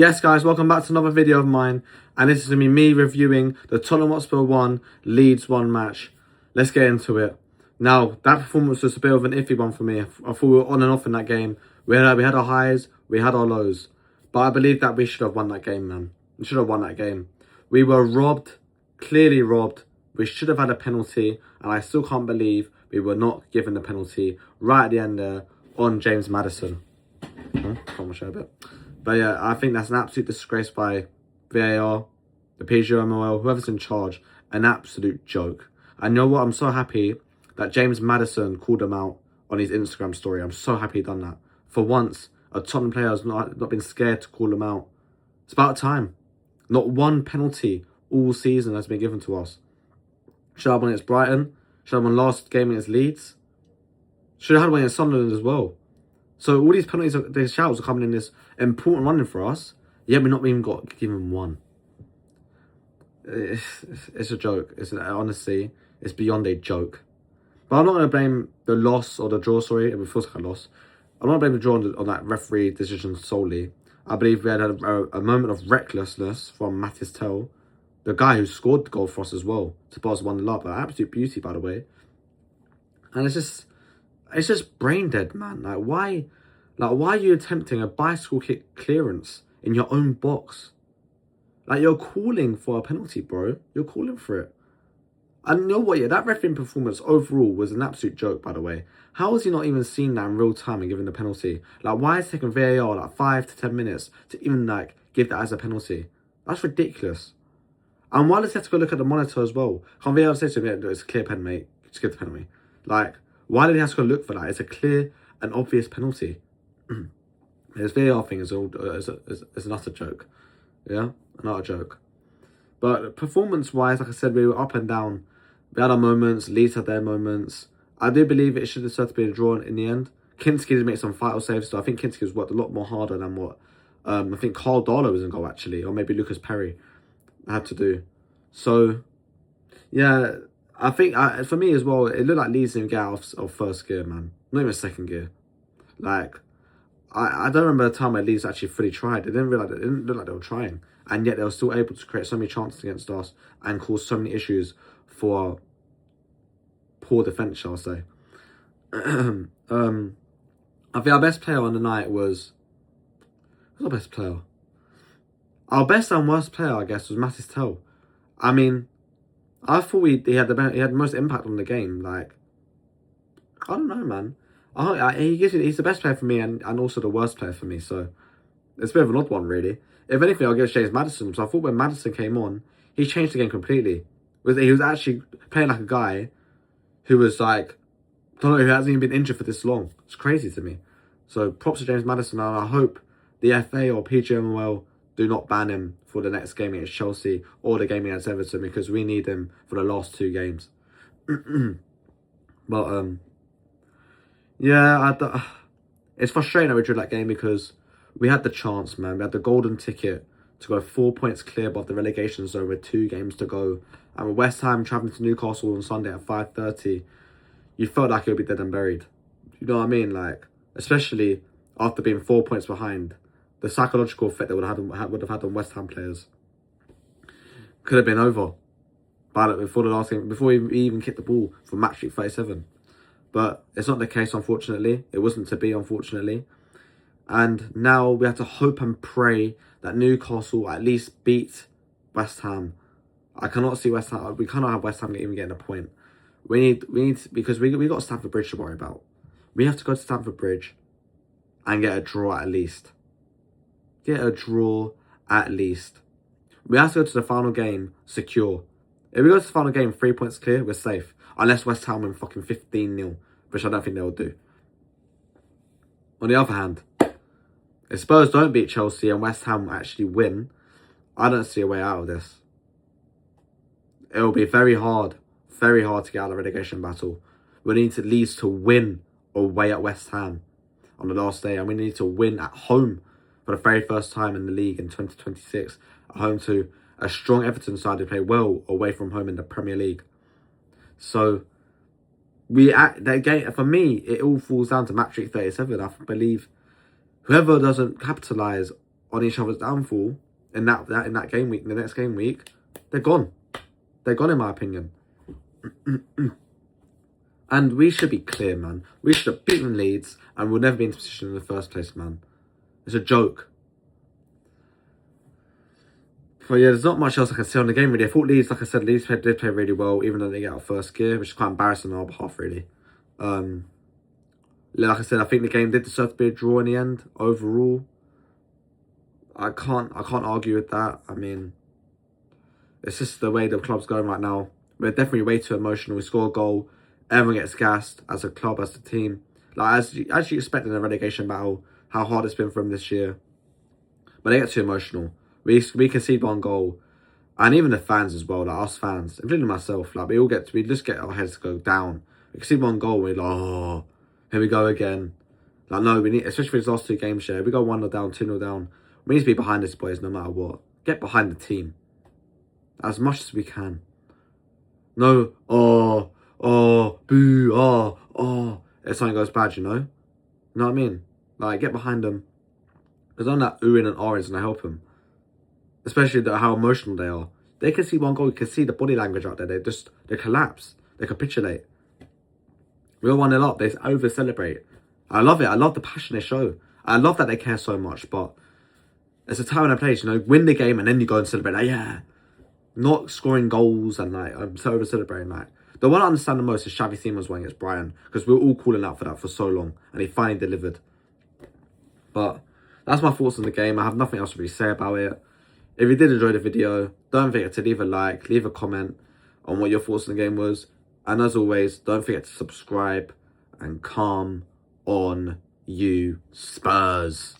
Yes guys, welcome back to another video of mine, and this is going to be me reviewing the Tottenham Hotspur 1, Leeds 1 match. Let's get into it. Now, that performance was a bit of an iffy one for me. I thought we were on and off in that game. We had our highs, we had our lows. But I believe that we should have won that game, man. We should have won that game. We were robbed, clearly robbed. We should have had a penalty, and I still can't believe we were not given the penalty right at the end there on James Maddison. Can't show a bit. But yeah, I think that's an absolute disgrace by VAR, the PGMOL, whoever's in charge. An absolute joke. And you know what? I'm so happy that James Maddison called him out on his Instagram story. I'm so happy he done that. For once, a Tottenham player has not been scared to call him out. It's about time. Not one penalty all season has been given to us. Should have won against Brighton. Should have won last game against Leeds. Should have had one against Sunderland as well. So all these penalties, these shouts are coming in this important running for us. Yet we're not even got given one. It's a joke. Honestly, it's beyond a joke. But I'm not going to blame the loss or the draw. Sorry, it feels like a loss. I'm not going to blame the draw on that referee decision solely. I believe we had a moment of recklessness from Matis Tell, the guy who scored the goal for us as well, to pass 1-0 up. An absolute beauty, by the way. And it's just brain dead, man. Why are you attempting a bicycle kick clearance in your own box? You're calling for a penalty, bro. You're calling for it. And you know what? Yeah, that refereeing performance overall was an absolute joke, by the way. How has he not even seen that in real time and given the penalty? Why is it taking VAR 5 to 10 minutes to even give that as a penalty? That's ridiculous. And why does he have to go look at the monitor as well? Can't VAR say to him, it's a clear pen, mate. Just give the penalty. Why did he have to go look for that? It's a clear and obvious penalty. This VAR thing is an utter joke. Yeah, an utter joke. But performance-wise, like I said, we were up and down. We had our moments. Leeds had their moments. I do believe it should have certainly been a draw in the end. Kinski did make some vital saves, so I think Kinski has worked a lot more harder than what I think Carl Darlow was in goal, actually, or maybe Lucas Perry had to do. So, yeah, I think for me as well, it looked like Leeds didn't get out of first gear, man. Not even second gear. I don't remember a time where Leeds actually fully tried. It didn't look like they were trying. And yet they were still able to create so many chances against us and cause so many issues for poor defence, shall I say. I think our best player on the night was... Who's our best player? Our best and worst player, I guess, was Matis Tell. I mean, I thought he had the most impact on the game. I don't know, man. He's the best player for me and also the worst player for me. So it's a bit of an odd one, really. If anything, I'll give James Maddison. So I thought when Maddison came on, he changed the game completely. He was actually playing like a guy who was who hasn't even been injured for this long. It's crazy to me. So props to James Maddison, and I hope the FA or PGMOL do not ban him for the next game against Chelsea or the game against Everton, because we need him for the last 2 games. But yeah, it's frustrating that we drew that game because we had the chance, man. We had the golden ticket to go 4 points clear above the relegation zone with 2 games to go. And with West Ham travelling to Newcastle on Sunday at 5:30, you felt like it would be dead and buried. You know what I mean? Especially after being 4 points behind, the psychological effect that would have had on West Ham players could have been over before the last game, before we even kicked the ball for match week 37. But it's not the case, unfortunately. It wasn't to be, unfortunately. And now we have to hope and pray that Newcastle at least beat West Ham. I cannot see West Ham. We cannot have West Ham even getting a point. We need because we got Stamford Bridge to worry about. We have to go to Stamford Bridge and get a draw at least. Get a draw at least. We have to go to the final game secure. If we go to the final game 3 points clear, we're safe. Unless West Ham win fucking 15-0, which I don't think they'll do. On the other hand, if Spurs don't beat Chelsea and West Ham actually win, I don't see a way out of this. It will be very hard to get out of the relegation battle. We need at least to win away at West Ham on the last day, and we need to win at home for the very first time in the league in 2026, at home to a strong Everton side who play well away from home in the Premier League. So that game, for me, it all falls down to match week 37. I believe whoever doesn't capitalise on each other's downfall in that game week, in the next game week, they're gone. They're gone, in my opinion. And we should be clear, man. We should have beaten Leeds, and we'll never be in this position in the first place, man. It's a joke. But yeah, there's not much else I can say on the game, really. I thought Leeds, like I said, Leeds did play really well, even though they get out first gear, which is quite embarrassing on our behalf, really. Like I said, I think the game did deserve to be a draw in the end, overall. I can't argue with that. I mean, it's just the way the club's going right now. We're definitely way too emotional. We score a goal, everyone gets gassed as a club, as a team. Like, as you expect in a relegation battle, how hard it's been for them this year. But they get too emotional. We concede one goal, and even the fans as well, like us fans, including myself, like we just get our heads to go down. We concede one goal, and we're like, oh, here we go again. Like, no, we need, especially for these last two games, if we go 1-0 down, 2-0 down, we need to be behind this, boys, no matter what. Get behind the team as much as we can. No, boo, if something goes bad, you know? You know what I mean? Like, get behind them. Because on that oohing and ahhing is going to help them. Especially how emotional they are. They can see one goal, you can see the body language out there. They collapse. They capitulate. We all 1-0 up. They over-celebrate. I love it. I love the passion they show. I love that they care so much. But it's a time and a place, you know? Win the game and then you go and celebrate. Like, yeah. Not scoring goals and, like, I'm so over-celebrating. Like, the one I understand the most is Xavi Simons one against Brian. Because we were all calling out for that for so long. And he finally delivered. But that's my thoughts on the game. I have nothing else to really say about it. If you did enjoy the video, don't forget to leave a like, leave a comment on what your thoughts on the game was. And as always, don't forget to subscribe and calm on you Spurs.